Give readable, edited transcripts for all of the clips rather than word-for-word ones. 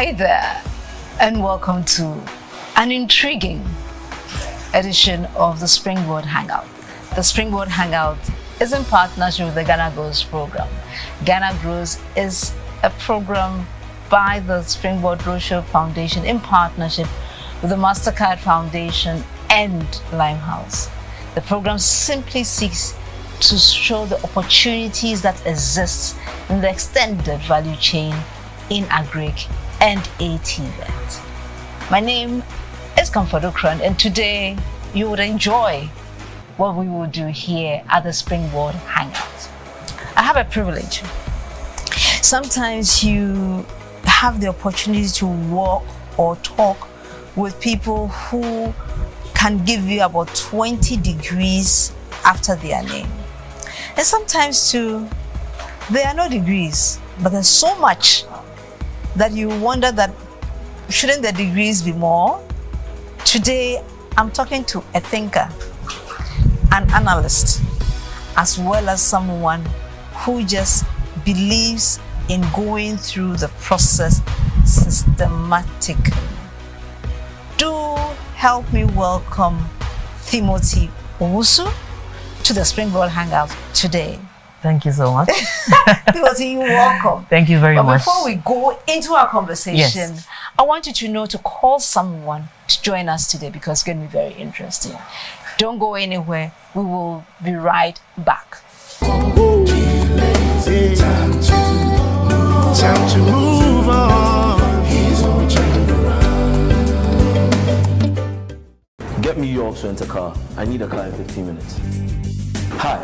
Hi there, and welcome to an intriguing edition of the Springboard Hangout. The Springboard Hangout is in partnership with the Ghana Grows program. Ghana Grows is a program by the Springboard Foundation in partnership with the MasterCard Foundation and Limehouse. The program simply seeks to show the opportunities that exist in the extended value chain in agric and ATVET. My name is Comfort Okran, and today you would enjoy what we will do here at the Springboard Hangout. I have a privilege. Sometimes you have the opportunity to walk or talk with people who can give you about 20 degrees after their name. And sometimes too, there are no degrees, but there's so much that you wonder that shouldn't the degrees be more? Today, I'm talking to a thinker, an analyst, as well as someone who just believes in going through the process systematically. Do help me welcome Timothy Owusu to the Springboard Hangout today. Thank you so much. Timothy, you're welcome. Thank you very much. Before we go into our conversation, yes, I want you to know to call someone to join us today because it's going to be very interesting. Don't go anywhere. We will be right back. Time to move on. He's all turned around. Get me York's rent a car. I need a car in 15 minutes. Hi,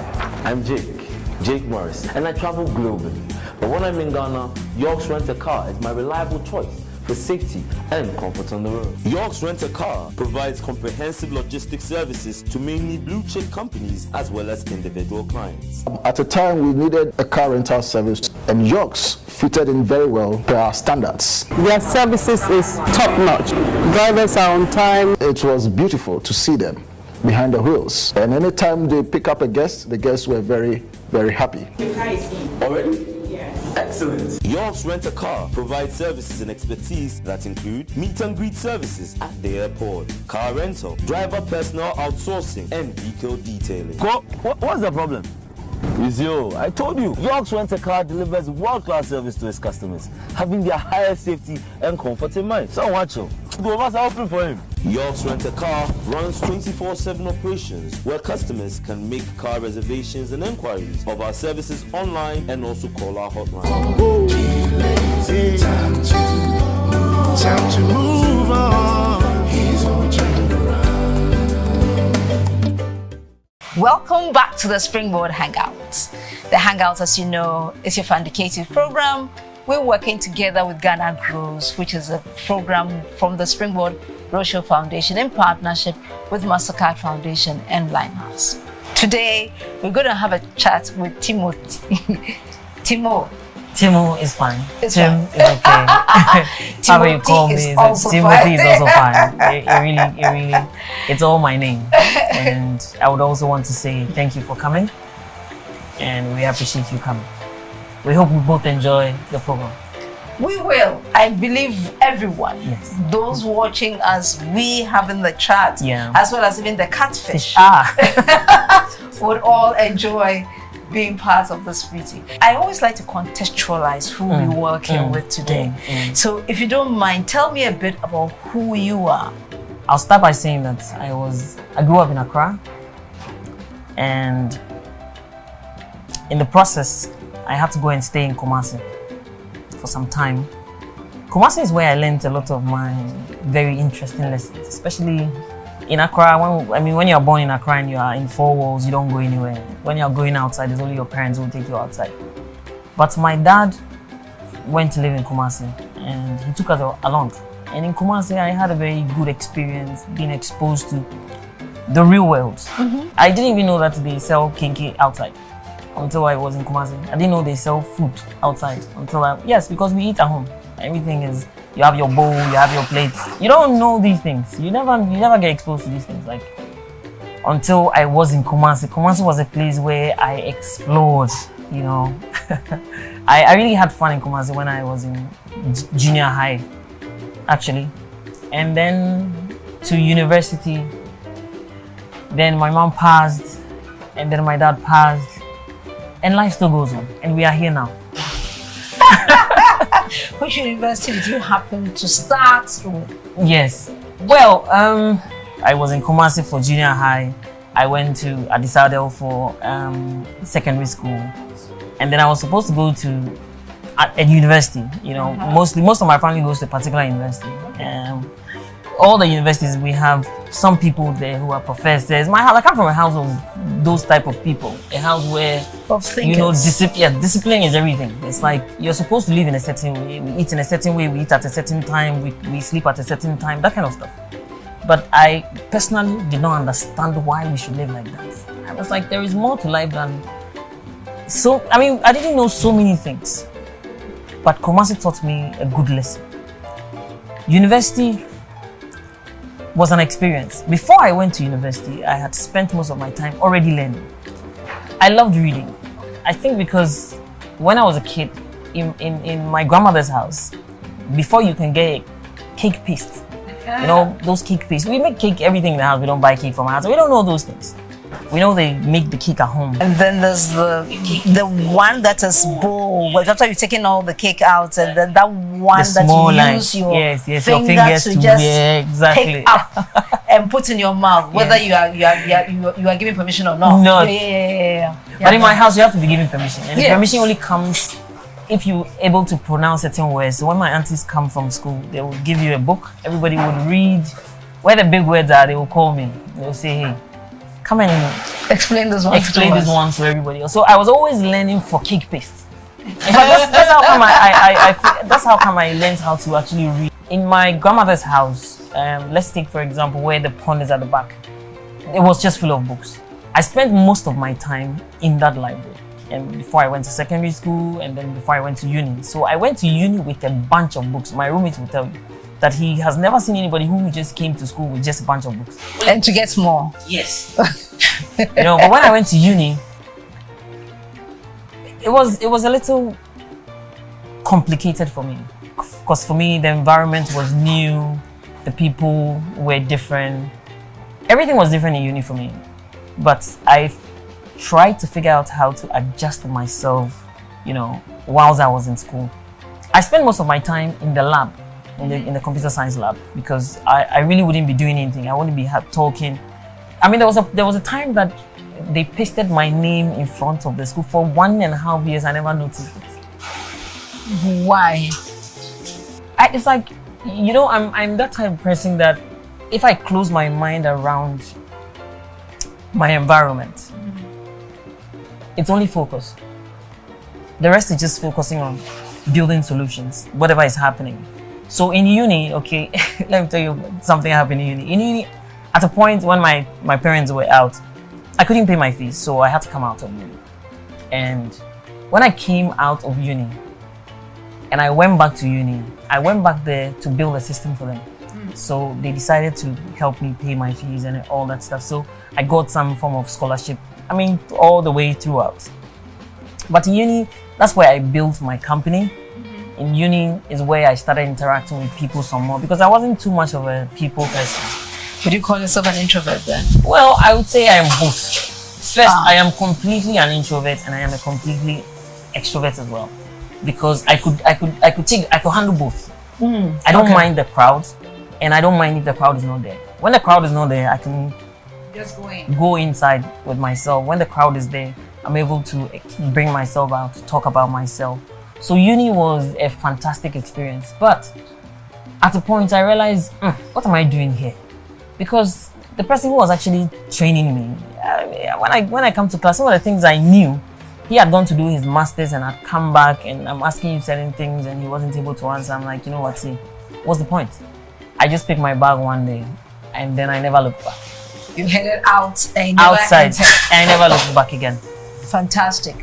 I'm Jake Morris, and I travel globally. But when I'm in Ghana, York's Rent a Car is my reliable choice for safety and comfort on the road. York's Rent a Car provides comprehensive logistics services to mainly blue chip companies as well as individual clients. At the time, we needed a car rental service, and York's fitted in very well per our standards. Their services is top notch. Drivers are on time. It was beautiful to see them behind the wheels, and anytime they pick up a guest, the guests were very, very happy. Already? Yes. Excellent. York's Rent a Car provides services and expertise that include meet and greet services at the airport, car rental, driver personal outsourcing, and vehicle detailing. What's the problem? It's you. I told you. York's Rent a Car delivers world-class service to its customers, having their highest safety and comfort in mind. So watch you. The of us are open for him. York's Rent a Car runs 24/7 operations where customers can make car reservations and inquiries of our services online and also call our hotline. Time to move on. He's all turned around. Welcome back to the Springboard Hangouts. The Hangouts, as you know, is your syndicated program. We're working together with Ghana Grows, which is a program from the Springboard Foundation in partnership with MasterCard Foundation and Limehouse. Today, we're going to have a chat with Timothy. Timo is fine. Tim fine. is okay. How you call me? Timothy is also fine. It really, it's all my name. And I would also want to say thank you for coming, and we appreciate you coming. We hope we both enjoy the program. We will. I believe everyone, yes, those watching us, we having the chat, yeah, as well as even the catfish, would all enjoy being part of this meeting. I always like to contextualize who we're working with today. So if you don't mind, tell me a bit about who you are. I'll start by saying that I grew up in Accra, and in the process, I had to go and stay in Kumasi for some time. Kumasi is where I learned a lot of my very interesting lessons, especially in Accra. When you're born in Accra and you are in four walls, you don't go anywhere. When you're going outside, it's only your parents who take you outside. But my dad went to live in Kumasi, and he took us along. And in Kumasi, I had a very good experience being exposed to the real world. I didn't even know that they sell kinky outside until I was in Kumasi. I didn't know they sell food outside yes, because we eat at home. Everything is, you have your bowl, you have your plates. You don't know these things. You never get exposed to these things. Like, until I was in Kumasi. Kumasi was a place where I explored, I really had fun in Kumasi when I was in junior high. actually. And then to university. Then my mom passed, and then my dad passed, and life still goes on, and we are here now. Which university did you happen to start through? Yes. Well, I was in Kumasi for junior high. I went to Adisadel for secondary school, and then I was supposed to go to a university. You know, most of my family goes to a particular university. All the universities, we have some people there who are professors. My house, I come from a house of those type of people. A house where, you know, discipline is everything. It's like you're supposed to live in a certain way. We eat in a certain way. We eat at a certain time. We sleep at a certain time. That kind of stuff. But I personally did not understand why we should live like that. I was like, there is more to life than... So, I mean, I didn't know so many things. But Kumasi taught me a good lesson. University was an experience. Before I went to university, I had spent most of my time already learning. I loved reading. I think because when I was a kid, in my grandmother's house, before you can get a cake paste, you know, those cake pastes. We make cake, everything in the house. We don't buy cake from our house. We don't know those things. We know they make the cake at home. And then there's the one that is bowl. Well, after you've taken all the cake out, and then that one The that small you line. use your Yes, your fingers to just exactly. pick up and put in your mouth, whether you are giving permission or not. No. Yeah. But in my house, you have to be given permission, and the Yes. permission only comes if you're able to pronounce certain words. So when my aunties come from school, they will give you a book. Everybody would read. Where the big words are, they will call me. They will say, "Hey, come and Explain this one. explain this one to everybody else." So I was always learning for cake paste. In fact, that's how come that's how come I learned how to actually read. In my grandmother's house, let's take for example where the pond is at the back. It was just full of books. I spent most of my time in that library, and before I went to secondary school, and then before I went to uni. So I went to uni with a bunch of books. My roommate will tell you that he has never seen anybody who just came to school with just a bunch of books. And to get more. Yes. You know, but when I went to uni, it was a little complicated for me, because for me the environment was new, the people were different, everything was different in uni for me. But I tried to figure out how to adjust myself, you know, whilst I was in school. I spent most of my time in the lab, in the computer science lab, because I really wouldn't be doing anything. I wouldn't be talking. I mean, there was a time that they pasted my name in front of the school for 1.5 years. I never noticed it. Why? It's like, you know, I'm that type of person that if I close my mind around my environment, it's only focus. The rest is just focusing on building solutions, whatever is happening. So in uni, okay, let me tell you something happened in uni. In uni, at a point when my parents were out, I couldn't pay my fees, so I had to come out of uni. And when I came out of uni and I went back to uni, I went back there to build a system for them. So they decided to help me pay my fees and all that stuff. So I got some form of scholarship, I mean, all the way throughout. But in uni, that's where I built my company. In uni is where I started interacting with people some more, because I wasn't too much of a people person. Would you call yourself an introvert then? Well, I would say I am both. First, I am completely an introvert and I am a completely extrovert as well, because I could handle both. I don't mind the crowd, and I don't mind if the crowd is not there. When the crowd is not there, I can Just go inside with myself. When the crowd is there, I'm able to bring myself out, talk about myself. So uni was a fantastic experience, but at a point I realized, what am I doing here? Because the person who was actually training me, when I come to class, some of the things I knew, he had gone to do his masters and had come back, and I'm asking him certain things and he wasn't able to answer. I'm like, you know what, see, what's the point? I just picked my bag one day and then I never looked back. You headed out and never Outside, entered. and I never looked back again. Fantastic.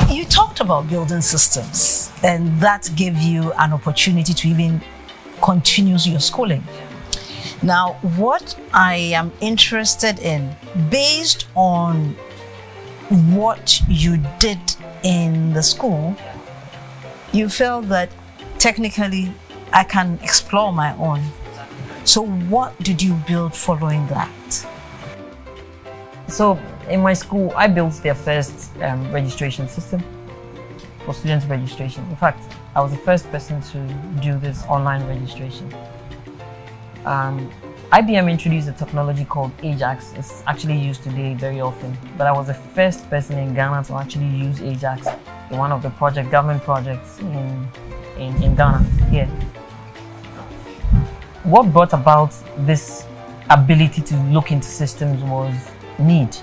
You talked about building systems, and that gave you an opportunity to even continue your schooling. Now, what I am interested in, based on what you did in the school, you felt that technically I can explore my own. So what did you build following that? So in my school, I built their first registration system for student registration. In fact, I was the first person to do this online registration. IBM introduced a technology called Ajax. It's actually used today very often, but I was the first person in Ghana to actually use Ajax in one of the government projects in Ghana here. What brought about this ability to look into systems was need.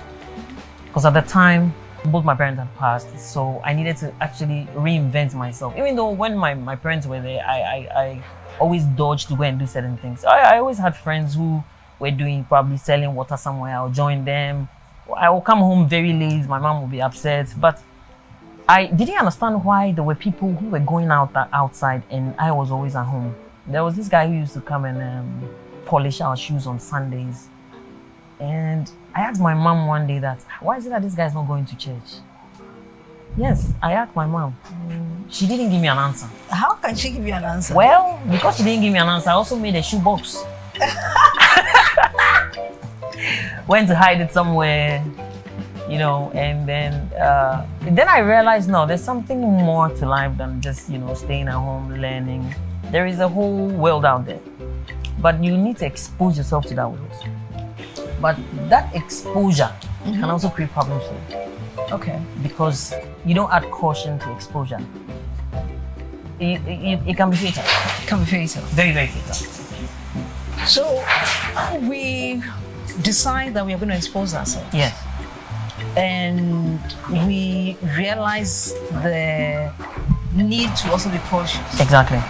Because at the time, both my parents had passed, so I needed to actually reinvent myself. Even though when my parents were there, I always dodged to go and do certain things. I always had friends who were doing probably selling water somewhere. I'll join them. I will come home very late. My mom will be upset. But I didn't understand why there were people who were going out outside and I was always at home. There was this guy who used to come and polish our shoes on Sundays. And I asked my mom one day that, why is it that this guy's not going to church? Yes, I asked my mom. She didn't give me an answer. How can she give you an answer? Well, because she didn't give me an answer, I also made a shoebox. Went to hide it somewhere, you know, and then I realized, no, there's something more to life than just, you know, staying at home, learning. There is a whole world out there, but you need to expose yourself to that world. But that exposure can also create problems for you. Okay. Because you don't add caution to exposure. It can be fatal. It can be fatal. Very, very fatal. So we decide that we are going to expose ourselves. Yes. And we realize the need to also be cautious. Exactly.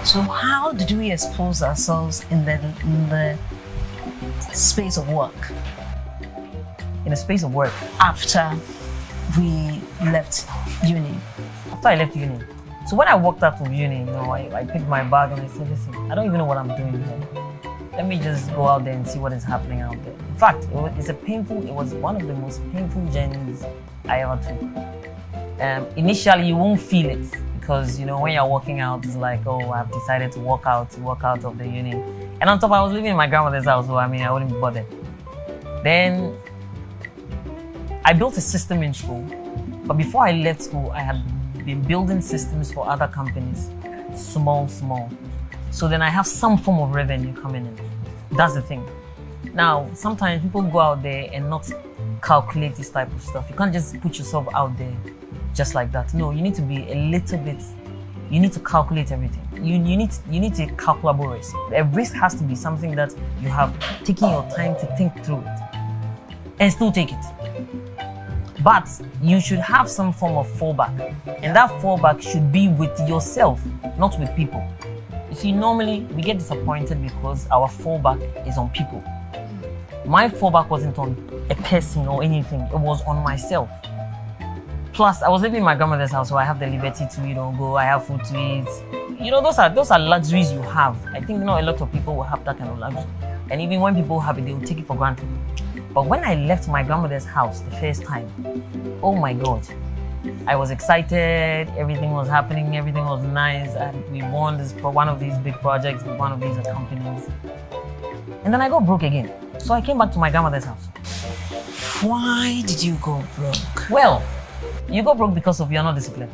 So how did we expose ourselves in the space of work? In the space of work? After we left uni. After I left uni. So when I walked out of uni, you know, I picked my bag and I said, listen, I don't even know what I'm doing here. Let me just go out there and see what is happening out there. In fact, it was one of the most painful journeys I ever took. Initially, you won't feel it because, you know, when you're walking out, it's like, oh, I've decided to walk out of the uni. And on top, I was living in my grandmother's house, so I mean, I wouldn't be bothered. Then I built a system in school, but before I left school, I had been building systems for other companies, small. So then I have some form of revenue coming in. That's the thing. Now, sometimes people go out there and not calculate this type of stuff. You can't just put yourself out there just like that. No, you need to be a little bit, you need to calculate everything. You need to calculable risk. A risk has to be something that you have taken your time to think through it and still take it. But you should have some form of fallback. And that fallback should be with yourself, not with people. You see, normally we get disappointed because our fallback is on people. My fallback wasn't on a person or anything, it was on myself. Plus, I was living in my grandmother's house, so I have the liberty to, you know, go, I have food to eat. You know, those are luxuries you have. I think, you know, a lot of people will have that kind of luxury. And even when people have it, they will take it for granted. But when I left my grandmother's house the first time, oh my God, I was excited, everything was happening, everything was nice. We won one of these big projects with one of these companies. And then I got broke again. So I came back to my grandmother's house. Why did you go broke? Well, you go broke because you're not disciplined.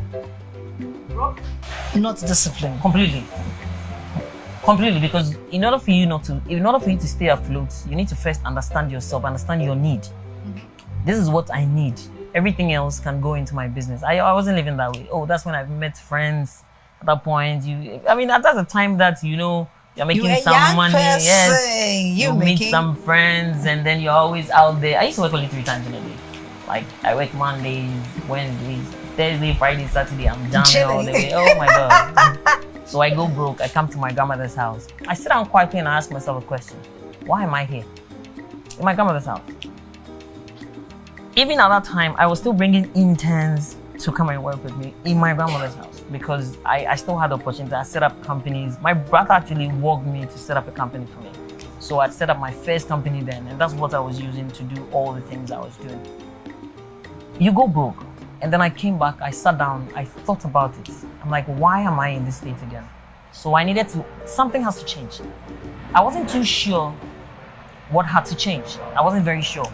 Not disciplined. Completely, because in order for you to stay afloat, you need to first understand yourself, understand your need. This is what I need. Everything else can go into my business. I wasn't living that way. Oh, that's when I met friends. At that point, that's the time that, you know, you're making some money. Person. Yes, you meet some friends, and then you're always out there. I used to work only 3 times in a day. Like, I work Mondays, Wednesdays, Thursday, Friday, Saturday. I'm jamming all the way. Oh my God. So I go broke. I come to my grandmother's house. I sit down quietly and I ask myself a question. Why am I here? In my grandmother's house. Even at that time, I was still bringing interns to come and work with me in my grandmother's house because I still had the opportunity. I set up companies. My brother actually worked me to set up a company for me. So I set up my first company then, and that's what I was using to do all the things I was doing. You go broke. And then I came back, I sat down, I thought about it. I'm like, why am I in this state again? So I needed to, something has to change. I wasn't too sure what had to change. I wasn't very sure.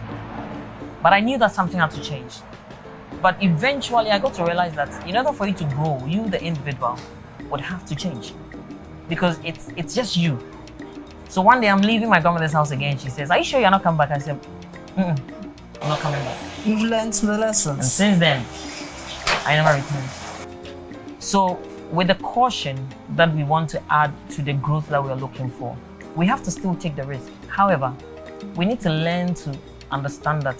But I knew that something had to change. But eventually I got to realize that in order for you to grow, you, the individual, would have to change. Because it's just you. So one day I'm leaving my grandmother's house again. She says, "Are you sure you're not coming back?" I said, I'm not coming back. You've learned the And lessons. since then, I never returned. So with the caution that we want to add to the growth that we are looking for, we have to still take the risk. However, we need to learn to understand that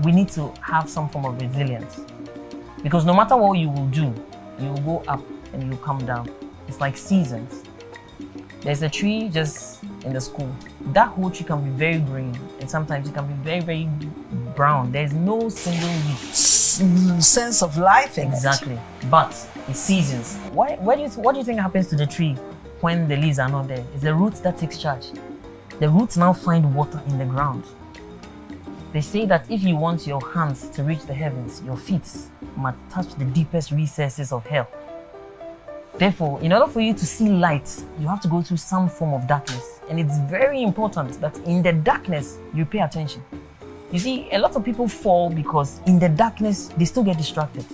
we need to have some form of resilience. Because no matter what you will do, you will go up and you will come down. It's like seasons. There's a tree just in the school. That whole tree can be very green, and sometimes it can be very, very brown. There's no single leaf. Sense of life in Exactly. But it's seasons. What do you think happens to the tree when the leaves are not there? It's the roots that takes charge. The roots now find water in the ground. They say that if you want your hands to reach the heavens, your feet must touch the deepest recesses of hell. Therefore, in order for you to see light, you have to go through some form of darkness. And it's very important that in the darkness, you pay attention. You see, a lot of people fall because in the darkness, they still get distracted.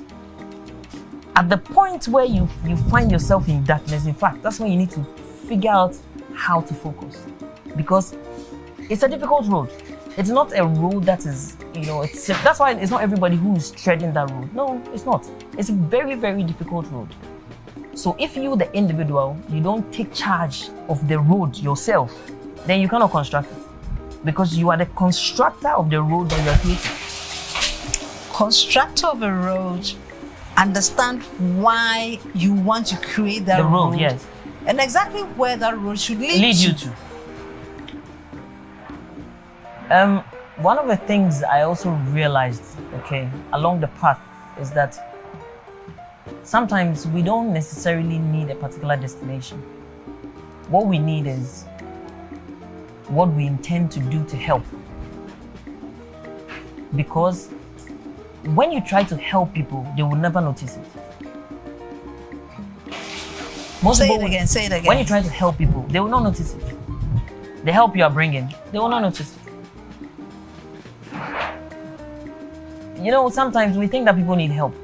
At the point where you find yourself in darkness, in fact, that's when you need to figure out how to focus. Because it's a difficult road. It's not a road that is, that's why it's not everybody who is treading that road. No, it's not. It's a very, very difficult road. So if you, the individual, you don't take charge of the road yourself, then you cannot construct it. Because you are the constructor of the road that you are creating. Constructor of a road, understand why you want to create that The road, yes. and exactly where that road should Lead you to. One of the things I also realized, along the path is that sometimes we don't necessarily need a particular destination. What we need is what we intend to do to help. Because when you try to help people, they will never notice it. Say it again. When you try to help people, they will not notice it. The help you are bringing, they will not notice it. Sometimes we think that people need help.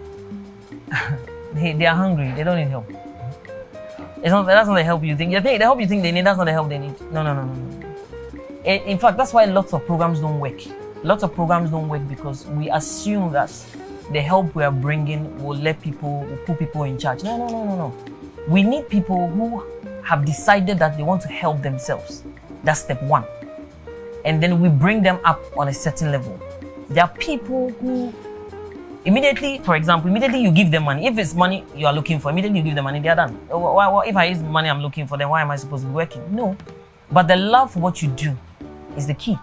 They are hungry. They don't need help. That's not the help you think. The help you think they need, that's not the help they need. No. In fact, that's why lots of programs don't work. Lots of programs don't work because we assume that the help we are bringing will put people in charge. No. We need people who have decided that they want to help themselves. That's step one. And then we bring them up on a certain level. There are people who immediately you give them money. If it's money you are looking for, immediately you give them money, they are done. If I use money I'm looking for, then why am I supposed to be working? No. But the love for what you do is the key.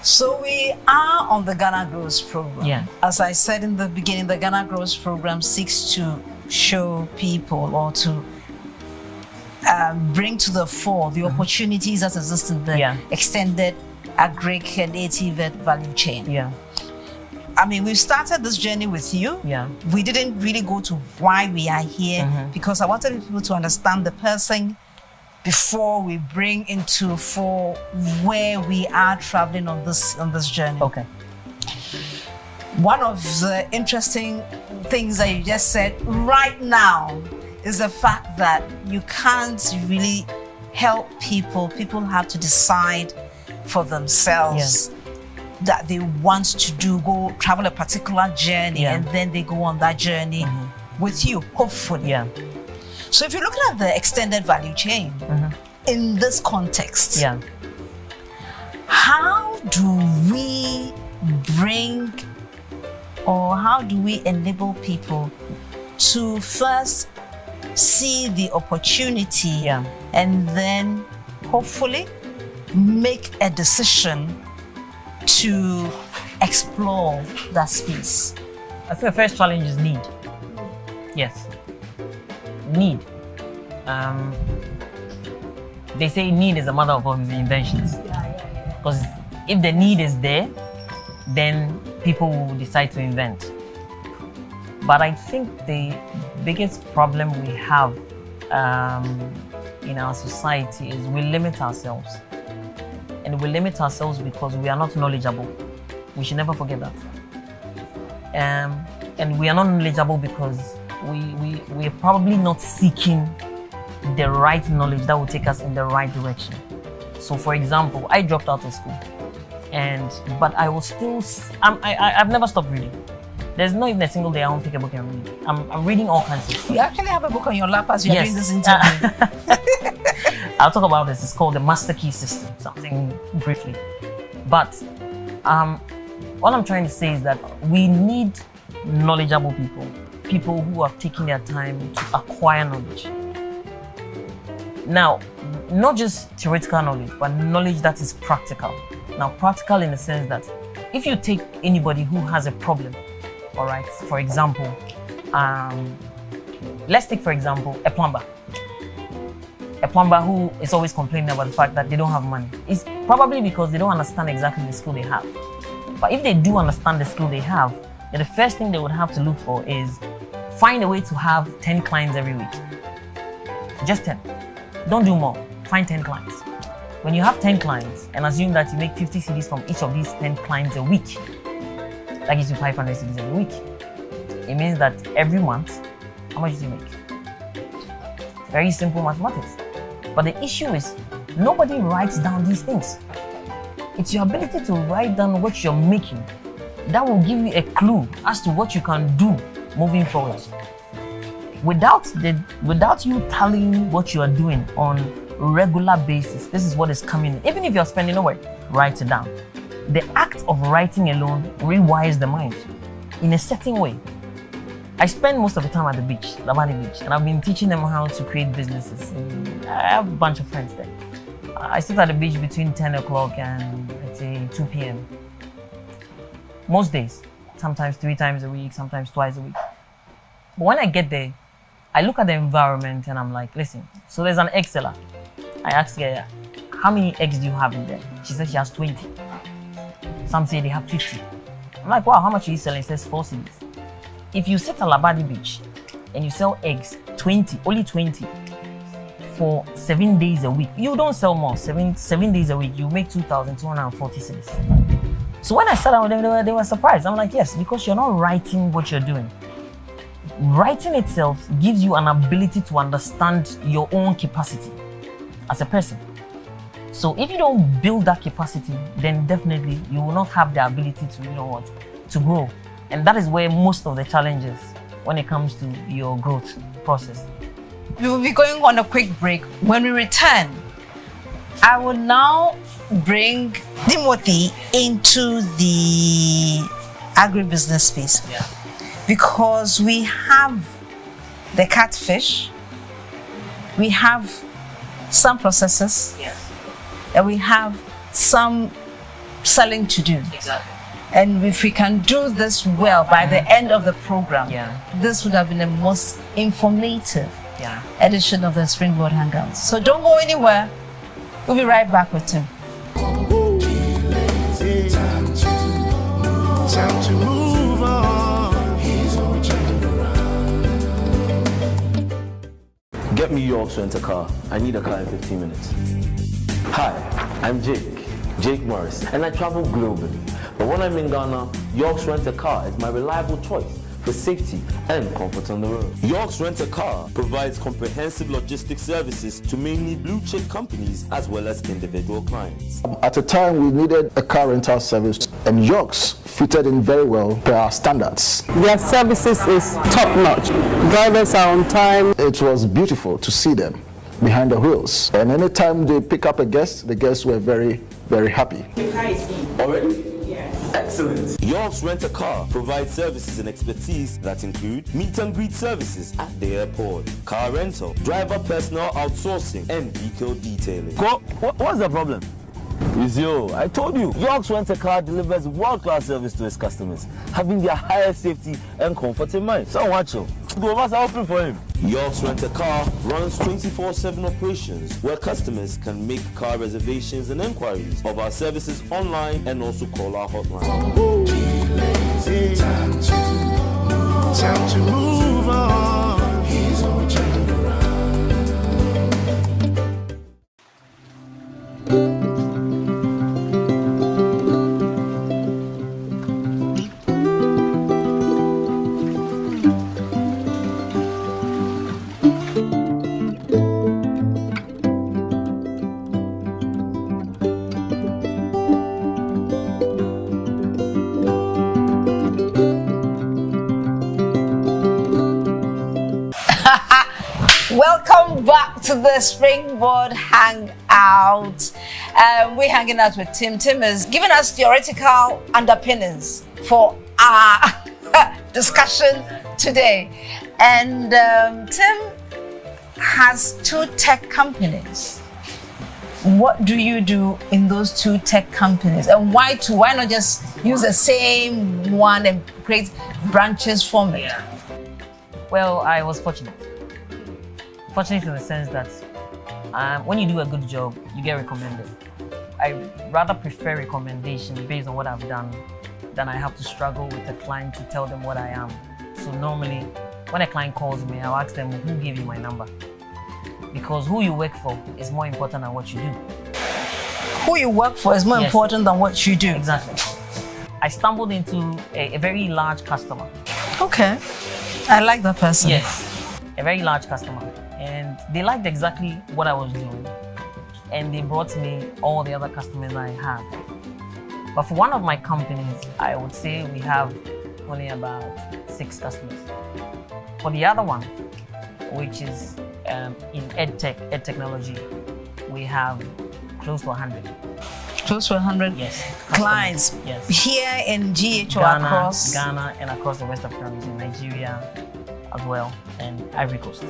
So we are on the Ghana Grows program. Yeah. As I said in the beginning, the Ghana Grows program seeks to show people or to bring to the fore the opportunities that exist in the extended agric and ATVET value chain. Yeah. I mean, we've started this journey with you. Yeah. We didn't really go to why we are here because I wanted people to understand the person before we bring into for where we are traveling on this journey. Okay. One of the interesting things that you just said right now is the fact that you can't really help people. People have to decide for themselves that they want to go travel a particular journey and then they go on that journey with you, hopefully. Yeah. So if you're looking at the extended value chain in this context, how do we bring or how do we enable people to first see the opportunity and then hopefully make a decision to explore that space? I think the first challenge is need. Yes. Need. They say need is the mother of all inventions. Because if the need is there, then people will decide to invent. But I think the biggest problem we have in our society is we limit ourselves. And we limit ourselves because we are not knowledgeable. We should never forget that. And we are not knowledgeable because we are probably not seeking the right knowledge that will take us in the right direction. So for example, I dropped out of school, but I was still, I've never stopped reading. There's not even a single day I won't pick a book and read. I'm reading all kinds of stuff. You actually have a book on your lap as you're doing this interview. I'll talk about this. It's called the Master Key System, something briefly. But what I'm trying to say is that we need knowledgeable people who have taken their time to acquire knowledge. Now, not just theoretical knowledge, but knowledge that is practical. Now, practical in the sense that if you take anybody who has a problem, all right, for example, let's take, for example, a plumber. A plumber who is always complaining about the fact that they don't have money. It's probably because they don't understand exactly the skill they have. But if they do understand the skill they have, then the first thing they would have to look for is find a way to have 10 clients every week. Just 10. Don't do more. Find 10 clients. When you have 10 clients and assume that you make 50 CDs from each of these 10 clients a week, that gives you 500 CDs every week. It means that every month, how much do you make? Very simple mathematics. But the issue is, nobody writes down these things. It's your ability to write down what you're making that will give you a clue as to what you can do moving forward. Without you telling what you are doing on a regular basis, this is what is coming. Even if you're spending away, write it down. The act of writing alone rewires the mind in a certain way. I spend most of the time at the beach, Labani Beach, and I've been teaching them how to create businesses. I have a bunch of friends there. I sit at the beach between 10 o'clock and let's say 2 p.m. Most days, sometimes 3 times a week, sometimes twice a week. But when I get there, I look at the environment and I'm like, listen, so there's an egg seller. I asked her, how many eggs do you have in there? She said she has 20. Some say they have 50. I'm like, wow, how much are you selling? It says 4 CDs. If you sit at Labadi Beach and you sell eggs, 20, only 20, for 7 days a week, you don't sell more. 7 days a week, you make 2,240 CDs. So when I sat down with them, they were surprised. I'm like, yes, because you're not writing what you're doing. Writing itself gives you an ability to understand your own capacity as a person. So if you don't build that capacity, then definitely you will not have the ability to, to grow. And that is where most of the challenges when it comes to your growth process. We will be going on a quick break. When we return, I will now bring Timothy into the agribusiness space. Yeah. Because we have the Catfish, we have some processes, and we have some selling to do. Exactly. And if we can do this well by the end of the program, this would have been the most informative edition of the Springboard Hangout. So don't go anywhere. We'll be right back with Tim. Time to move on. Get me York's rent a car. I need a car in 15 minutes. Hi, I'm Jake Morris, and I travel globally. But when I'm in Ghana, York's Rent a Car is my reliable choice for safety and comfort on the road. York's Rent a Car provides comprehensive logistics services to mainly blue chip companies as well as individual clients. At the time, we needed a car rental service, and York's fitted in very well per our standards. Their services is top notch. Drivers are on time. It was beautiful to see them behind the wheels. And anytime they pick up a guest, the guests were very, very happy. Already? Excellent. York's Rent a Car provides services and expertise that include meet and greet services at the airport, car rental, driver personal outsourcing, and vehicle detailing. What's the problem? It's you. I told you. York's Rent a Car delivers world-class service to its customers, having their highest safety and comfort in mind. So watch you. The of us are open for him. York's Rent a Car runs 24/7 operations where customers can make car reservations and inquiries of our services online and also call our hotline. Time to move on. to the Springboard Hangout. We're hanging out with Tim. Tim is giving us theoretical underpinnings for our discussion today. And Tim has 2 tech companies. What do you do in those 2 tech companies? And why 2? Why not just use the same one and create branches from it? Well, I was fortunate. Fortunate in the sense that when you do a good job, you get recommended. I rather prefer recommendation based on what I've done than I have to struggle with a client to tell them what I am. So normally, when a client calls me, I'll ask them, who gave you my number? Because who you work for is more important than what you do. Who you work for is more important than what you do. Exactly. I stumbled into a very large customer. Okay. I like that person. Yes. A very large customer. And they liked exactly what I was doing. And they brought me all the other customers I had. But for one of my companies, I would say we have only about 6 customers. For the other one, which is in ed technology, we have close to 100. Close to 100 clients. Yes. Here in GH or Ghana, across? Ghana and across the West African region, Nigeria as well, and Ivory Coast.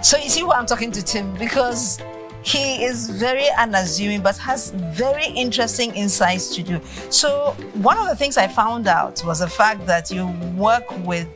So you see why I'm talking to Tim, because he is very unassuming but has very interesting insights to do. So one of the things I found out was the fact that you work with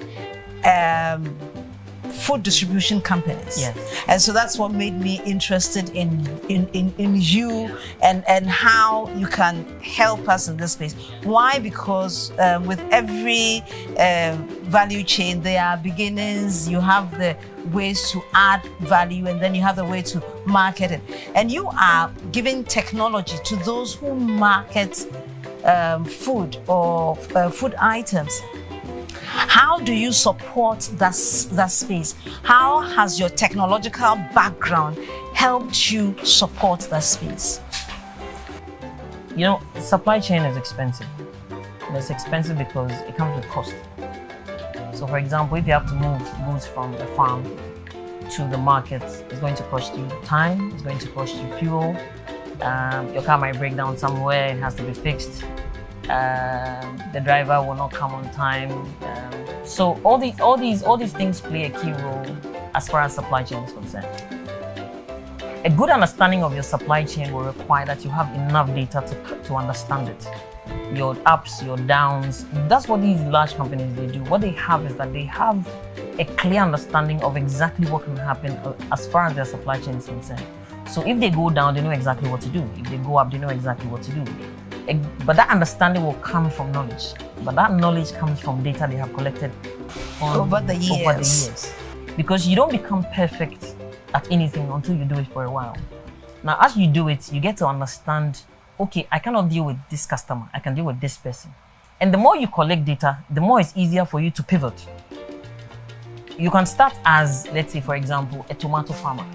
food distribution companies. Yes. And so that's what made me interested in you and how you can help us in this space. Why? Because with every value chain, there are beginnings. You have the ways to add value, and then you have the way to market it. And you are giving technology to those who market food or food items. How do you support that space? How has your technological background helped you support that space? You know, supply chain is expensive. And it's expensive because it comes with cost. So for example, if you have to move goods from the farm to the market, it's going to cost you time, it's going to cost you fuel. Your car might break down somewhere, it has to be fixed. The driver will not come on time. So all these things play a key role as far as supply chain is concerned. A good understanding of your supply chain will require that you have enough data to understand it. Your ups, your downs. That's what these large companies they do. What they have is that they have a clear understanding of exactly what can happen as far as their supply chain is concerned. So if they go down, they know exactly what to do. If they go up, they know exactly what to do. But that understanding will come from knowledge. But that knowledge comes from data they have collected over the years. Because you don't become perfect at anything until you do it for a while. Now, as you do it, you get to understand, okay, I cannot deal with this customer. I can deal with this person. And the more you collect data, the more it's easier for you to pivot. You can start as, let's say, for example, a tomato farmer.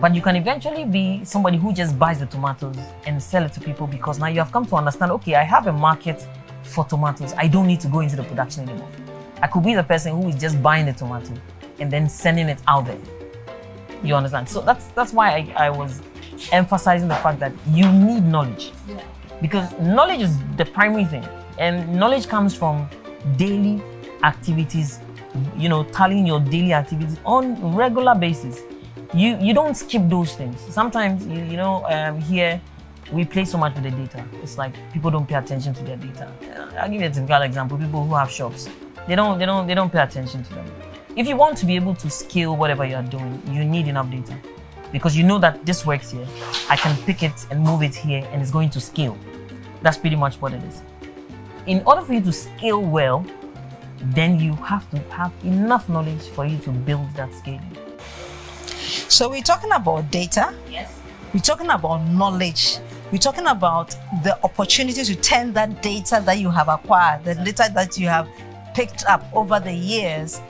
But you can eventually be somebody who just buys the tomatoes and sell it to people because now you have come to understand, okay, I have a market for tomatoes. I don't need to go into the production anymore. I could be the person who is just buying the tomato and then sending it out there. You understand? So that's why I was emphasizing the fact that you need knowledge. Yeah. Because knowledge is the primary thing. And knowledge comes from daily activities, you know, tallying your daily activities on a regular basis. You don't skip those things. Sometimes, here we play so much with the data. It's like people don't pay attention to their data. I'll give you a typical example. People who have shops, they don't pay attention to them. If you want to be able to scale whatever you are doing, you need enough data. Because you know that this works here. I can pick it and move it here and it's going to scale. That's pretty much what it is. In order for you to scale well, then you have to have enough knowledge for you to build that scaling. So we're talking about data. Yes. We're talking about knowledge. We're talking about the opportunity to turn that data that you have acquired, the data that you have picked up over the years,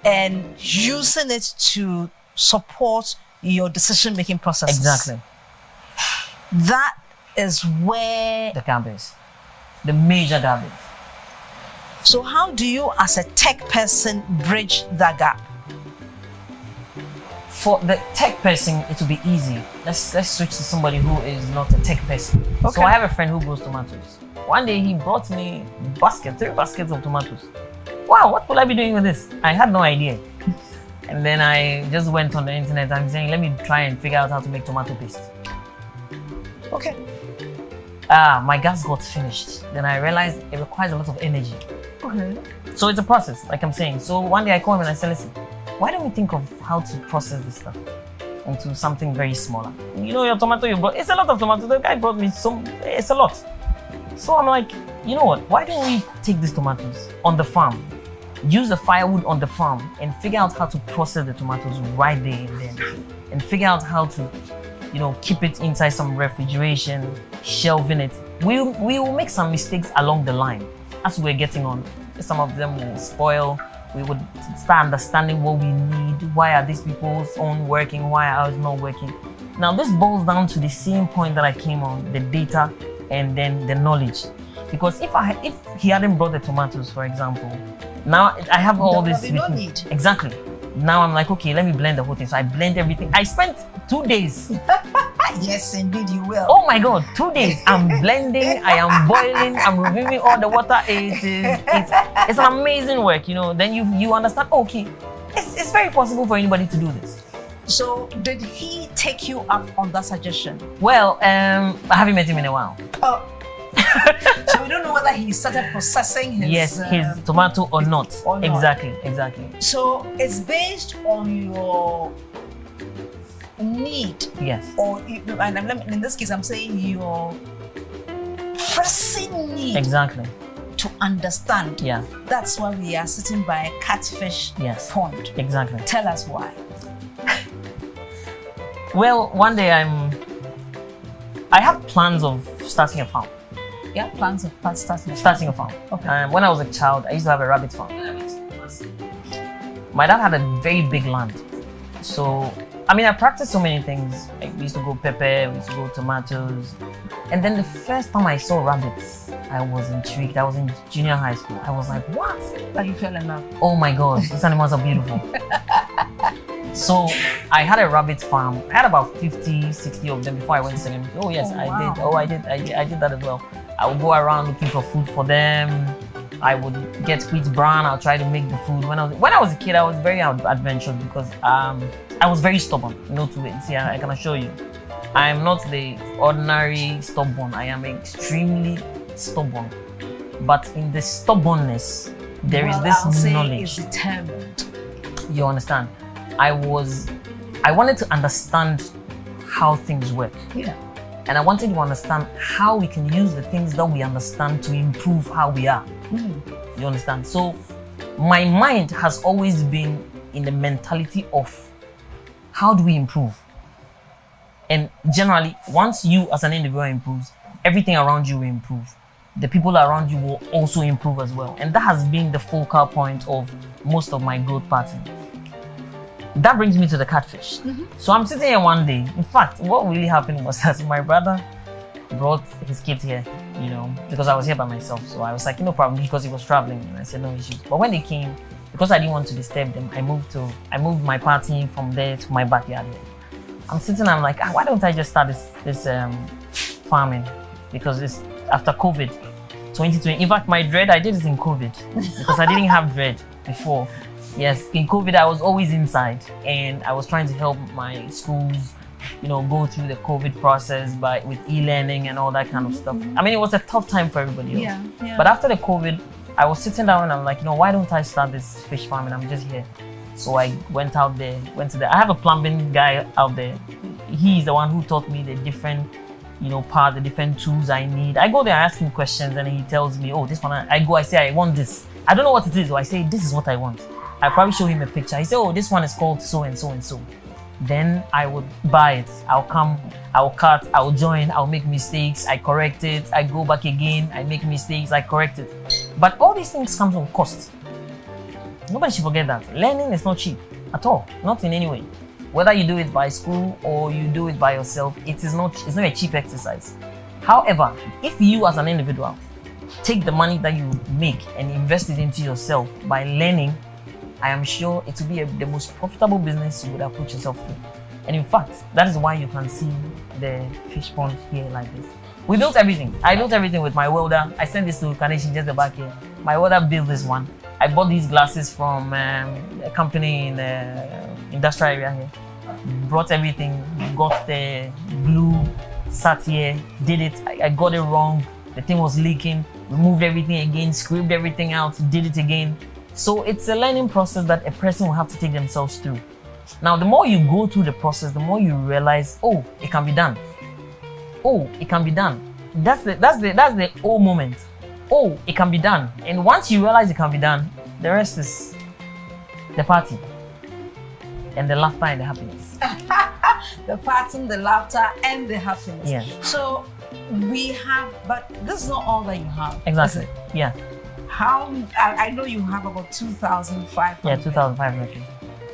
and using it to support your decision-making processes. Exactly. That is where the gap is. The major gap is. So how do you, as a tech person, bridge that gap? For the tech person, it will be easy. Let's switch to somebody who is not a tech person. Okay. So I have a friend who grows tomatoes. One day he brought me 3 baskets of tomatoes. Wow, what will I be doing with this? I had no idea. And then I just went on the internet. I'm saying, let me try and figure out how to make tomato paste. Okay. My gas got finished. Then I realized it requires a lot of energy. Okay. So it's a process, like I'm saying. So one day I called him and I said, listen, why don't we think of how to process this stuff into something very smaller? You know, your tomato you brought, it's a lot of tomato. The guy brought me some, it's a lot. So I'm like, you know what? Why don't we take these tomatoes on the farm, use the firewood on the farm, and figure out how to process the tomatoes right there and then, and figure out how to, you know, keep it inside some refrigeration, shelving it. We will make some mistakes along the line as we're getting on. Some of them will spoil. We would start understanding what we need. Why are these people's own working? Why are ours not working? Now this boils down to the same point that I came on, the data and then the knowledge. Because if he hadn't brought the tomatoes, for example, now I have all this with me. Exactly. Now I'm like, okay, let me blend the whole thing. So I blend everything. I spent 2 days. Yes, indeed, you will. Oh my God, 2 days. I'm blending, I am boiling, I'm removing all the water. It's an amazing work, you know. Then you understand, okay, it's very possible for anybody to do this. So did he take you up on that suggestion? Well, I haven't met him in a while. Oh. So we don't know whether he started processing his his tomato or not. Or not. Exactly. So it's based on your need. Yes. Or in this case, I'm saying your pressing need. Exactly. To understand. Yeah. That's why we are sitting by a catfish pond. Exactly. Tell us why. Well, one day I have plans of starting a farm. Yeah, plans of starting a farm. Okay. When I was a child, I used to have a rabbit farm. My dad had a very big land. So, I mean, I practiced so many things. Like, we used to grow pepper, we used to grow tomatoes. And then the first time I saw rabbits, I was intrigued. I was in junior high school. I was like, what? Like you fell in love. Oh my God, these animals are beautiful. So I had a rabbit farm. I had about 50, 60 of them before I went to secondary. Oh yes, wow. I did. Oh, I did that as well. I would go around looking for food for them. I would get wheat bran. I'll try to make the food. When I was a kid, I was very adventurous because I was very stubborn. See, I can assure you, I am not the ordinary stubborn. I am extremely stubborn. But in the stubbornness, there is this knowledge. Is determined. You understand? I wanted to understand how things work. Yeah. And I wanted to understand how we can use the things that we understand to improve how we are. You understand? So my mind has always been in the mentality of how do we improve? And generally, once you as an individual improves, everything around you will improve. The people around you will also improve as well. And that has been the focal point of most of my growth pattern. That brings me to the catfish. So I'm sitting here one day. In fact, what really happened was that my brother brought his kids here, you know, because I was here by myself. So I was like, no problem, because he was traveling. And I said, no issues. But when they came, because I didn't want to disturb them, I moved my party from there to my backyard. I'm sitting, I'm like, why don't I just start this farming? Because it's after COVID, 2020. In fact, my dread, I did it in COVID because I didn't have dread before. Yes, in COVID, I was always inside and I was trying to help my schools, you know, go through the COVID process with e-learning and all that kind of stuff. I mean, it was a tough time for everybody else. Yeah. But after the COVID, I was sitting down and I'm like, you know, why don't I start this fish farm? And I'm just here. So I went to there. I have a plumbing guy out there. He's the one who taught me the different, you know, the different tools I need. I go there, I ask him questions and he tells me, oh, this one, I say, I want this. I don't know what it is. So I say, this is what I want. I probably show him a picture. He said, oh, this one is called so and so and so. Then I would buy it. I'll come, I'll cut, I'll join, I'll make mistakes, I correct it, I go back again, I make mistakes, I correct it. But all these things come with cost. Nobody should forget that. Learning is not cheap at all, not in any way. Whether you do it by school or you do it by yourself, it's not a cheap exercise. However, if you as an individual take the money that you make and invest it into yourself by learning, I am sure it will be the most profitable business you would have put yourself through. And in fact, that is why you can see the fish pond here like this. We built everything. I built everything with my welder. I sent this to Carnation just the back here. My welder built this one. I bought these glasses from a company in the industrial area here. Brought everything, got the glue, sat here, did it. I got it wrong. The thing was leaking. Removed everything again, scraped everything out, did it again. So it's a learning process that a person will have to take themselves through. Now, the more you go through the process, the more you realize, oh, it can be done. Oh, it can be done. That's the oh moment. Oh, it can be done. And once you realize it can be done, the rest is the party and the laughter and the happiness. The party, the laughter, and the happiness. Yeah. So we have, but this is not all that you have. Exactly. Is it? Yeah. How I know you have about 2,500. Yeah, 2,500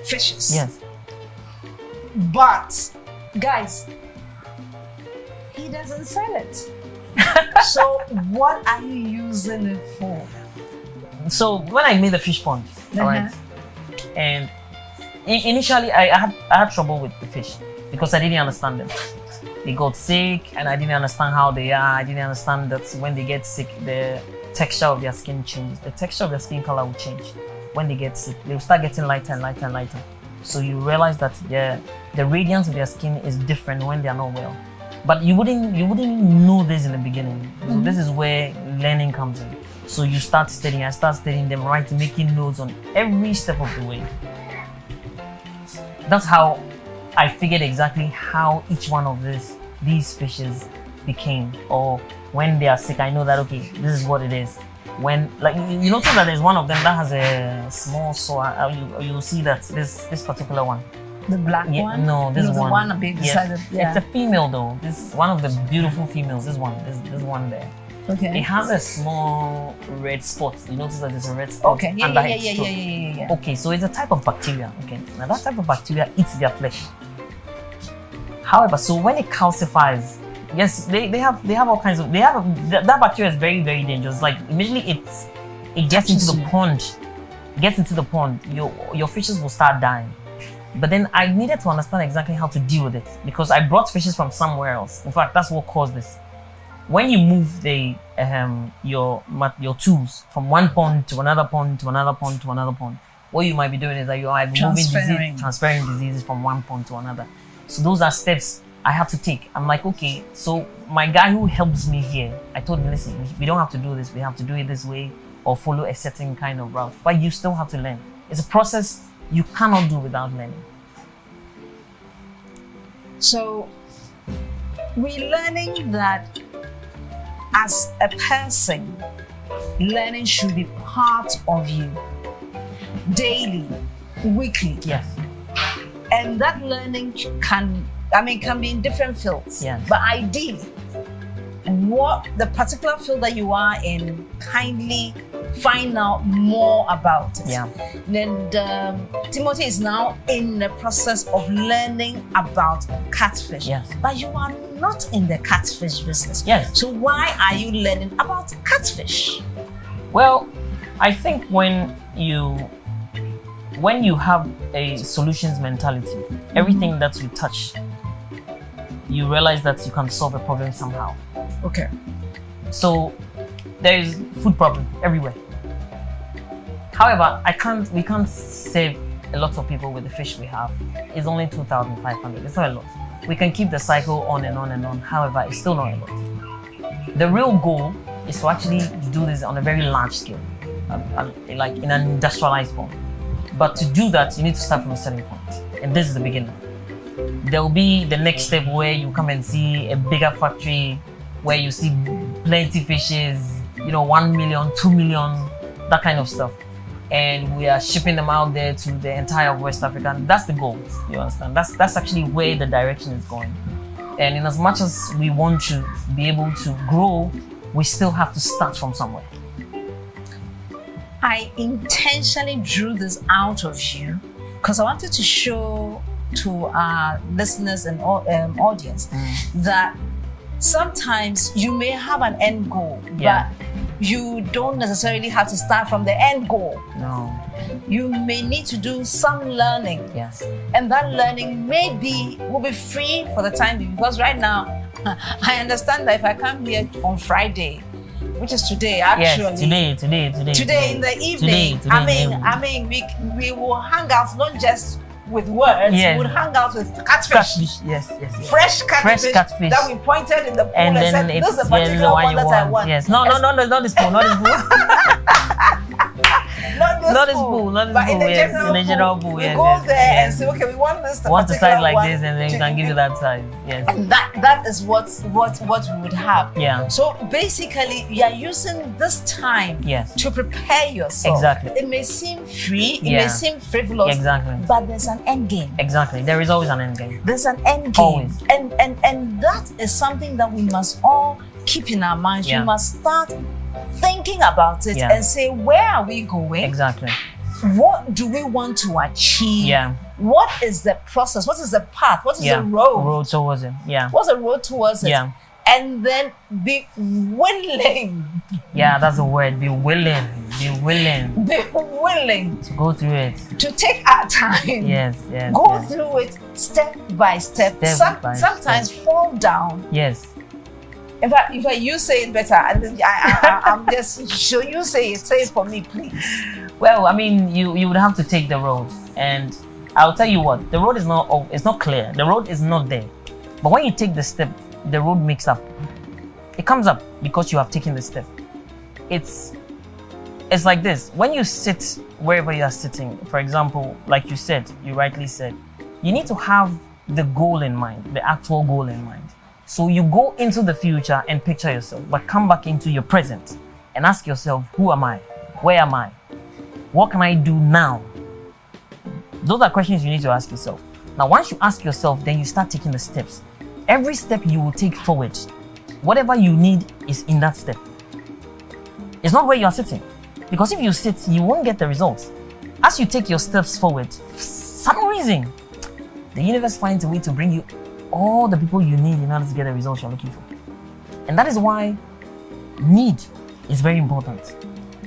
fishes. Yes. But guys, he doesn't sell it. So what are you using it for? So when I made the fish pond, all right, and initially I had trouble with the fish because I didn't understand them. They got sick and I didn't understand how they are. I didn't understand that when they get sick, the texture of their skin changes. The texture of their skin color will change. When they get sick, they will start getting lighter and lighter and lighter. So you realize that the radiance of their skin is different when they are not well. But you wouldn't know this in the beginning. So this is where learning comes in. So you start studying. I start studying them, writing, making notes on every step of the way. That's how I figured exactly how each one of these fishes became. Or when they are sick, I know that okay, this is what it is. When like you notice that there's one of them that has a small sore. You'll see that this particular one. The black one? No, this one. The one a bit beside it. Yeah. It's a female though. This one of the beautiful females. This one there. Okay. It has a small red spot. You notice that there's a red spot under its throat. Yeah. Okay, so it's a type of bacteria. Okay, now that type of bacteria eats their flesh. However, so when it calcifies, yes, they have all kinds of. That bacteria is very, very dangerous. Like immediately it gets into the pond, your fishes will start dying. But then I needed to understand exactly how to deal with it because I brought fishes from somewhere else. In fact, that's what caused this. When you move your tools from one pond to another pond to another pond to another pond, what you might be doing is that you are transferring diseases from one pond to another. So those are steps I have to take. I'm like, okay, so my guy who helps me here, I told him, listen, we don't have to do this. We have to do it this way or follow a certain kind of route. But you still have to learn. It's a process you cannot do without learning. So we're learning that as a person, learning should be part of you daily, weekly. Yes. And that learning can be in different fields. Yes. But ideally, what the particular field that you are in, kindly find out more about it. Yeah. Then Timothy is now in the process of learning about catfish. Yes. But you are not in the catfish business. Yes. So why are you learning about catfish? Well, I think when you have a solutions mentality, everything that you touch, you realize that you can solve a problem somehow. Okay. So there is food problem everywhere. However, we can't save a lot of people with the fish we have. It's only 2,500. It's not a lot. We can keep the cycle on and on and on. However, it's still not a lot. The real goal is to actually do this on a very large scale, like in an industrialized form. But to do that, you need to start from a certain point. And this is the beginning. There will be the next step where you come and see a bigger factory where you see plenty fishes, 1 million, 2 million, that kind of stuff. And we are shipping them out there to the entire West Africa. And that's the goal, you understand? That's actually where the direction is going. And in as much as we want to be able to grow, we still have to start from somewhere. I intentionally drew this out of you because I wanted to show to our listeners and audience that sometimes you may have an end goal, but you don't necessarily have to start from the end goal. No. you may need to do some learning. Yes. And that learning will be free for the time being, because right now I understand that if I come here on Friday, which is today actually. Yes, today In the evening. I mean we will hang out not just with words, yes. We would hang out with catfish. Yes. Fresh catfish that we pointed in the pool and said, this is the particular one that I want. Yes. No, not this pool, not this pool. Not this pool, but in the general pool. We go there and say, okay, we want this. Want a size like this, and then we can give you that size. Yes. And that is what we would have. Yeah. So basically, you are using this time to prepare yourself. Exactly. It may seem free, it may seem frivolous. Exactly. But there's an end game. Exactly. There is always an end game. There's an end game. Always. And that is something that we must all keep in our minds. We must start thinking about it and say, where are we going? Exactly. What do we want to achieve? Yeah. What is the process? What is the path? What is the road? Road towards it. Yeah. What's the road towards it? Yeah. And then be willing. Yeah, that's the word. Be willing. Be willing. Be willing to go through it. To take our time. Yes. Go through it step by step. Sometimes fall down. Yes. In fact, if you say it better, I'm just sure you say it for me, please. Well, I mean, you would have to take the road, and I'll tell you what, the road is not clear. The road is not there. But when you take the step, the road makes up. It comes up because you have taken the step. It's like this. When you sit wherever you are sitting, for example, like you rightly said, you need to have the goal in mind, the actual goal in mind. So you go into the future and picture yourself, but come back into your present and ask yourself, who am I? Where am I? What can I do now? Those are questions you need to ask yourself. Now, once you ask yourself, then you start taking the steps. Every step you will take forward, whatever you need is in that step. It's not where you are sitting. Because if you sit, you won't get the results. As you take your steps forward, for some reason, the universe finds a way to bring you all the people you need in order to get the results you're looking for. And that is why need is very important.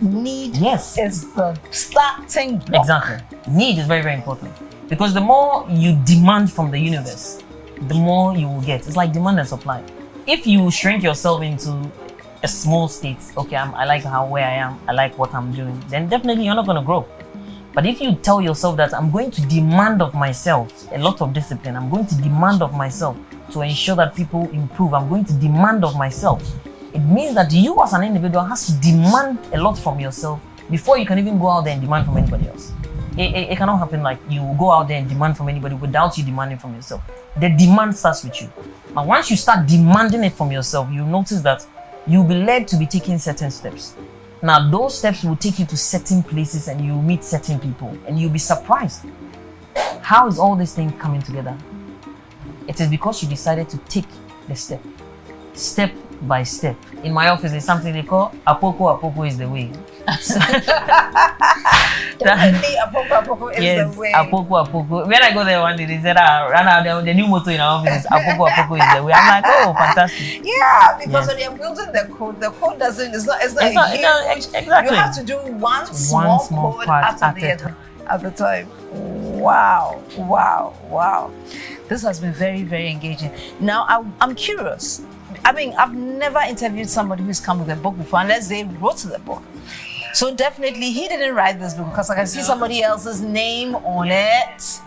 Need is the starting block. Exactly. Need is very, very important. Because the more you demand from the universe, the more you will get. It's like demand and supply. If you shrink yourself into a small state, okay, I like where I am, I like what I'm doing, then definitely you're not going to grow. But if you tell yourself that I'm going to demand of myself a lot of discipline, I'm going to demand of myself to ensure that people improve, I'm going to demand of myself, it means that you as an individual has to demand a lot from yourself before you can even go out there and demand from anybody else. It cannot happen like you go out there and demand from anybody without you demanding from yourself. The demand starts with you. Now, once you start demanding it from yourself, you notice that you'll be led to be taking certain steps. Now, those steps will take you to certain places and you'll meet certain people and you'll be surprised. How is all this thing coming together? It is because you decided to take the step. Step by step. In my office, there's something they call apoko is the way. Definitely apoko is the way. Apoko. When I go there one day, they said, the new motto in our office is apoko is the way. I'm like, oh, fantastic. Yeah, because when you're building the code doesn't, it's not exactly. You have to do one small code at the time. Wow. This has been very, very engaging. Now, I'm curious. I mean, I've never interviewed somebody who's come with a book before, unless they wrote the book. So definitely, he didn't write this book because I can see somebody else's name on it.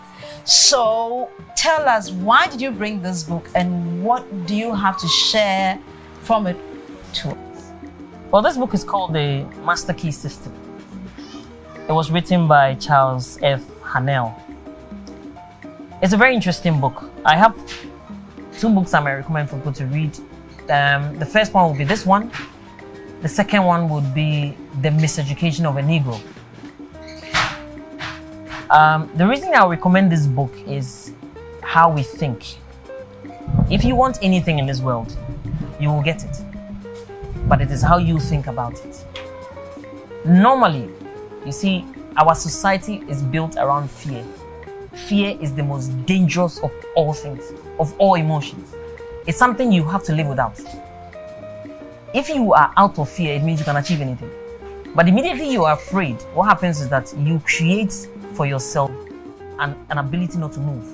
So tell us, why did you bring this book and what do you have to share from it to us? Well, this book is called The Master Key System. It was written by Charles F. Hanel. It's a very interesting book. I have 2 books I may recommend for people to read. The first one will be this one. The second one would be The Miseducation of a Negro. The reason I recommend this book is how we think. If you want anything in this world, you will get it. But it is how you think about it. Normally, you see, our society is built around fear. Fear is the most dangerous of all things, of all emotions. It's something you have to live without. If you are out of fear, it means you can achieve anything. But immediately you are afraid, what happens is that you create for yourself an ability not to move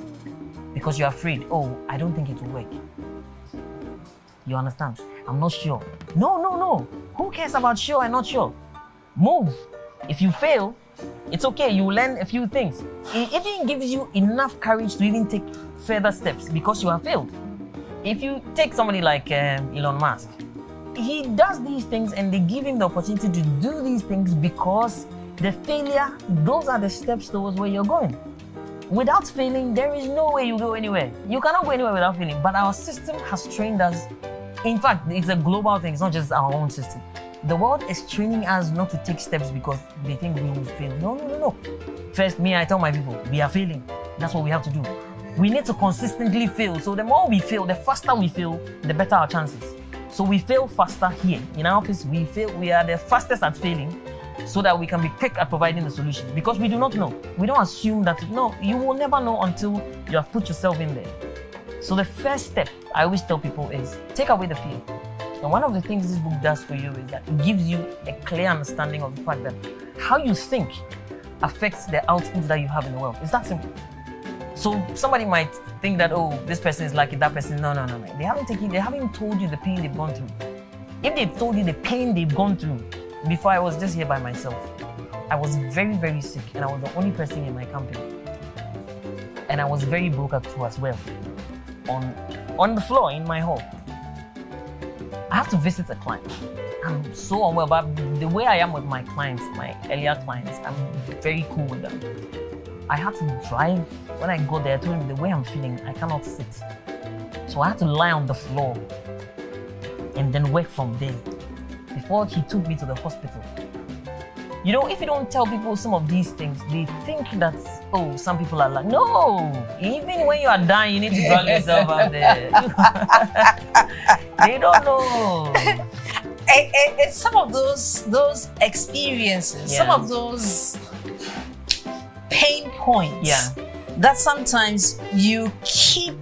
because you're afraid. Oh, I don't think it will work. You understand? I'm not sure. No. Who cares about sure and not sure? Move. If you fail, it's okay. You learn a few things. It even gives you enough courage to even take further steps because you have failed. If you take somebody like Elon Musk, he does these things and they give him the opportunity to do these things because the failure, those are the steps towards where you're going. Without failing, there is no way you go anywhere. You cannot go anywhere without failing. But our system has trained us. In fact, it's a global thing. It's not just our own system. The world is training us not to take steps because they think we will fail. No. First, I tell my people, we are failing. That's what we have to do. We need to consistently fail. So the more we fail, the faster we fail, the better our chances. So we fail faster here. In our office, we fail. We are the fastest at failing so that we can be quick at providing the solution because we do not know. We don't assume that, no, you will never know until you have put yourself in there. So the first step I always tell people is take away the fear. And one of the things this book does for you is that it gives you a clear understanding of the fact that how you think affects the output that you have in the world. It's that simple. So somebody might think that, oh, this person is lucky, that person, no. They haven't told you the pain they've gone through. If they told you the pain they've gone through, before I was just here by myself, I was very, very sick and I was the only person in my company. And I was very broke too as well. On the floor in my hall. I have to visit a client. I'm so unwell, but the way I am with my clients, my earlier clients, I'm very cool with them. I had to drive. When I go there, I told him the way I'm feeling, I cannot sit. So I had to lie on the floor and then work from there before he took me to the hospital. You know, if you don't tell people some of these things, they think that, oh, some people are like, no, even when you are dying, you need to drag yourself out there. They don't know. It's some of those experiences, some of those pain points that sometimes you keep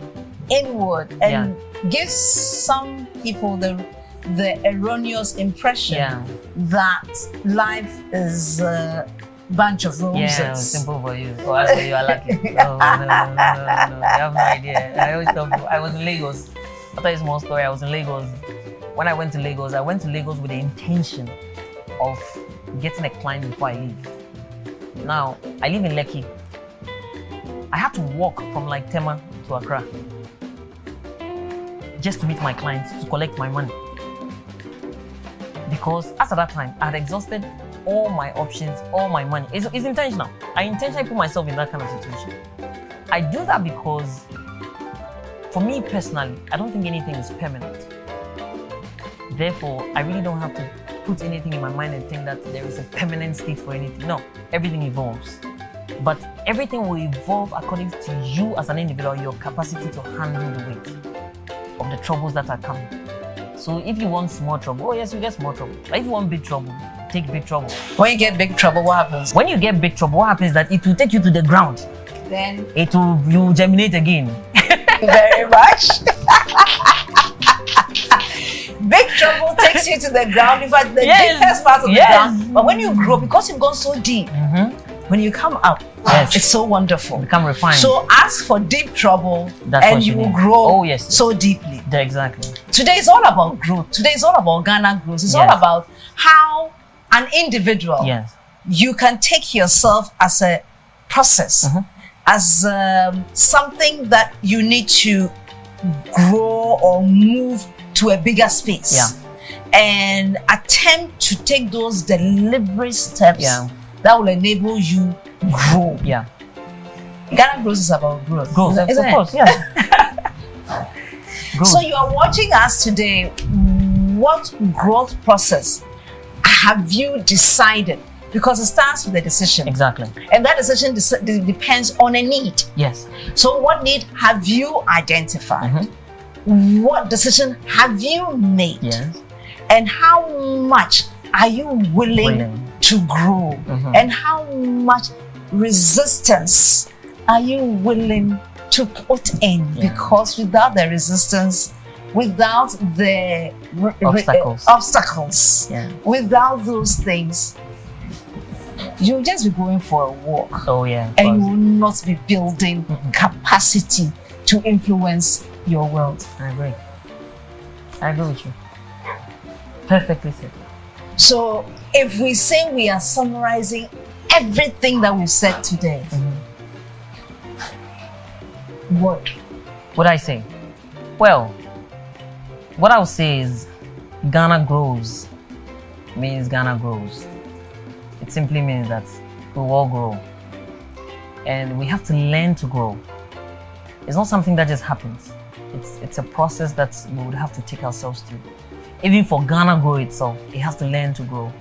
inward and gives some people the erroneous impression that life is a bunch of roses. Yeah, simple for you. Oh, I say you are lucky. No. You have no idea. I always tell people, I was in Lagos. I'll tell you a small story. I was in Lagos. When I went to Lagos with the intention of getting a client before I leave. Now, I live in Lekki. I had to walk from like Tema to Accra just to meet my clients, to collect my money. Because as at that time, I had exhausted all my options, all my money. It's intentional. I intentionally put myself in that kind of situation. I do that because, for me personally, I don't think anything is permanent. Therefore, I really don't have to put anything in my mind and think that there is a permanent state for anything. No, everything evolves. But everything will evolve according to you as an individual, your capacity to handle the weight of the troubles that are coming. So if you want small trouble, oh yes, you get small trouble. But if you want big trouble, take big trouble. When you get big trouble, what happens? When you get big trouble, what happens is that it will take you to the ground. Then you will germinate again. Very much. Big trouble takes you to the ground. In fact, the deepest part of the ground. But when you grow, because you've gone so deep, when you come up, it's so wonderful. Become refined. So ask for deep trouble, and you will grow so deeply. Exactly. Today is all about growth. Today is all about Ghana growth. It's all about how an individual, you can take yourself as a process, as something that you need to grow or move to a bigger space, and attempt to take those deliberate steps that will enable you grow. Ghana growth is about growth. Isn't of course, So you are watching us today. What growth process have you decided? Because it starts with a decision. Exactly. And that decision depends on a need. Yes. So what need have you identified? What decision have you made? Yes. And how much are you willing to grow? And how much resistance are you willing to put in? Because without the resistance, without the obstacles, without those things, you'll just be going for a walk. Oh yeah. And you will not be building capacity to influence your world. I agree. I agree with you. Perfectly said. So if we say we are summarizing everything that we said today, what would I say? Well, what I would say is Ghana grows means Ghana grows. It simply means that we all grow. And we have to learn to grow. It's not something that just happens. It's a process that we would have to take ourselves through. Even for Ghana grow itself, it has to learn to grow.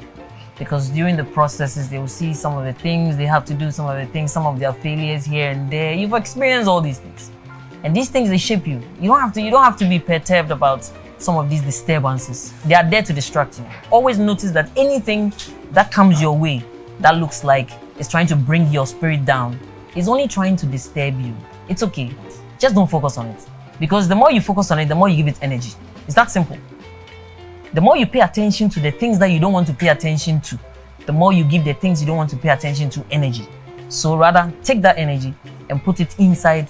Because during the processes, they will see some of the things they have to do, some of the things, some of their failures here and there. You've experienced all these things. And these things, they shape you. You don't have to be perturbed about some of these disturbances. They are there to distract you. Always notice that anything that comes your way that looks like it's trying to bring your spirit down is only trying to disturb you. It's okay. Just don't focus on it. Because the more you focus on it, the more you give it energy. It's that simple. The more you pay attention to the things that you don't want to pay attention to, the more you give the things you don't want to pay attention to energy. So rather, take that energy and put it inside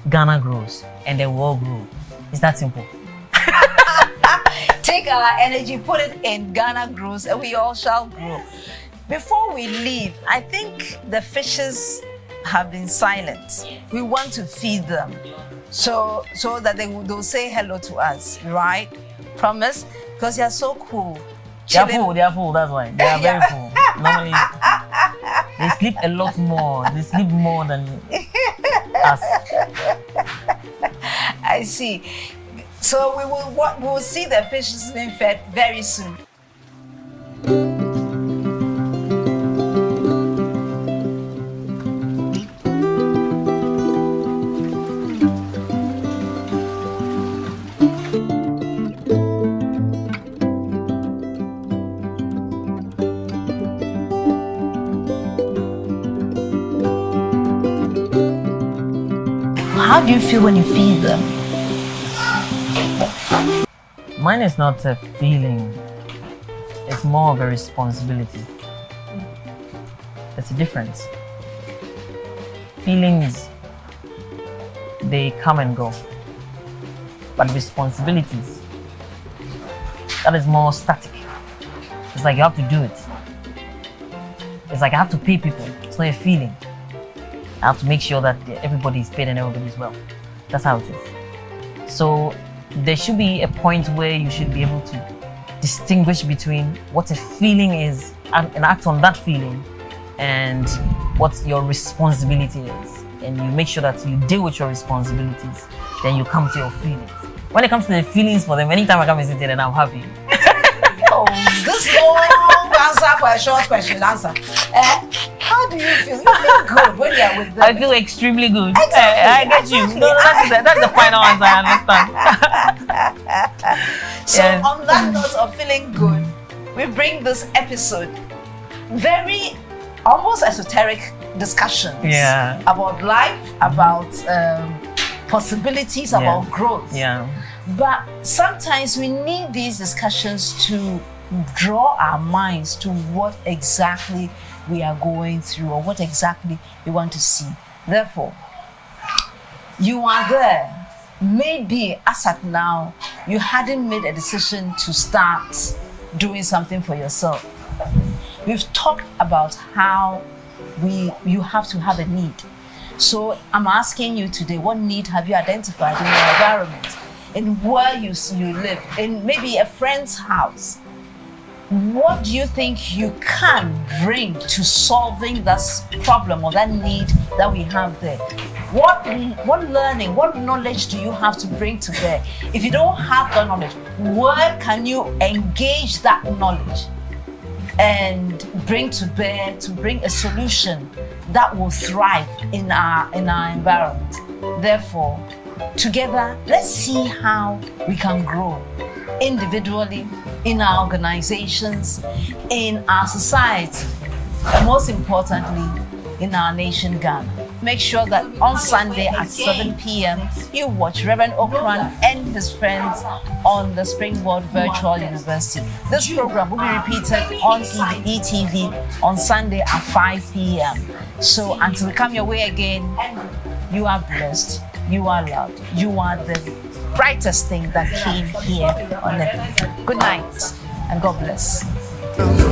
Ghana Grows, and they will all grow. It's that simple. Take our energy, put it in Ghana Grows, and we all shall grow. Before we leave, I think the fishes have been silent. We want to feed them, so that they'll say hello to us, right? Promise? Because they are so cool. They are full, that's why. They are very full. Normally, they sleep a lot more. They sleep more than us. I see. So we will see the fishes being fed very soon. How do you feel when you feed them? Mine is not a feeling. It's more of a responsibility. There's a difference. Feelings, they come and go. But responsibilities, that is more static. It's like you have to do it. It's like I have to pay people. It's not a feeling. I have to make sure that everybody is paid and everybody is well. That's how it is. So there should be a point where you should be able to distinguish between what a feeling is and act on that feeling and what your responsibility is. And you make sure that you deal with your responsibilities. Then you come to your feelings. When it comes to the feelings for them, anytime I come and sit here, then I'm happy. Oh, this long answer for a short question answer. How do you feel? You feel good when you are with them? I feel extremely good. Exactly, I get you. exactly. No, that's the final answer, I understand. So Yeah. on that note of feeling good, we bring this episode very almost esoteric discussions about life, about possibilities, about growth. Yeah. But sometimes we need these discussions to draw our minds to what exactly we are going through or what exactly we want to see. Therefore, you are there. Maybe as at now, you hadn't made a decision to start doing something for yourself. We've talked about how you have to have a need. So I'm asking you today, what need have you identified in your environment, in where you live, in maybe a friend's house? What do you think you can bring to solving that problem or that need that we have there? What learning, what knowledge do you have to bring to bear? If you don't have that knowledge, where can you engage that knowledge and bring to bear to bring a solution that will thrive in our environment? Therefore, together, let's see how we can grow individually, in our organizations, in our society, and most importantly, in our nation, Ghana. make sure that on Sunday at 7 p.m. you watch Reverend Okran and his friends on the Springboard Virtual University. This program will be repeated on ETV on Sunday at 5 p.m. So until we come your way again, you are blessed, you are loved, you are the brightest thing that came here on earth. Good night and God bless.